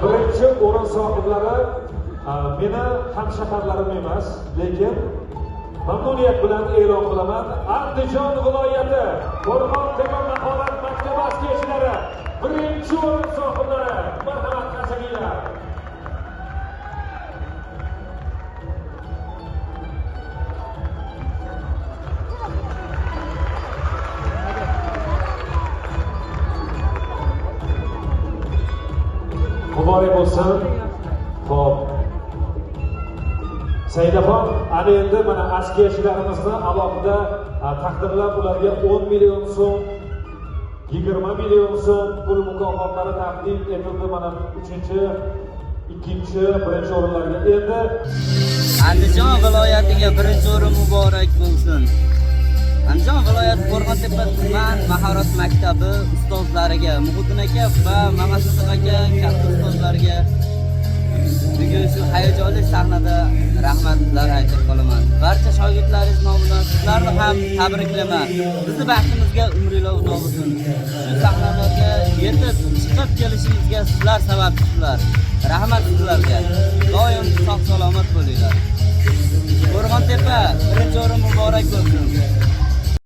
birinchi o'rin sohiblari meni hamshaharlarim emas, lekin mamnuniyat bilan e'lon qilaman. Andijon viloyati Qo'rg'ontepa mahorat maktabi askiyachilari birinchi o'rin sohiblari. Marhamat, qarsakinglar. Muborak bo'lsin. Xo'p. Saidafon, ana endi mana askiyachilarimizni alohida taqdirlab ularga 10 million so'm, 20 million so'm pul mukofotlari taqdim etildi. Mana 3-chi, 2-chi, 1-chi o'rinlarga. Endi Andijon viloyatiga birinchi o'rin muborak bo'lsin. Andijon viloyati Qo'rg'ontepa tuman mahorat maktabi ustozlariga, Muhiddin aka va Mamasadiq aka katta ustozlarga bugun shu hayajonli sahnada rahmatlar aytib qolaman. Barcha shogirdlaringiz nomidan sizlarni ham tabriklaman. Bizning baxtimizga umringiz uzoq bo'lsin. Shu sahnalarga yetib chiqib kelishimizga sizlar sababchisizlar. Rahmat sizlarga. Doim sog' salomat bo'linglar. Qo'rg'ontepa birinchi o'rin muborak bo'lsin.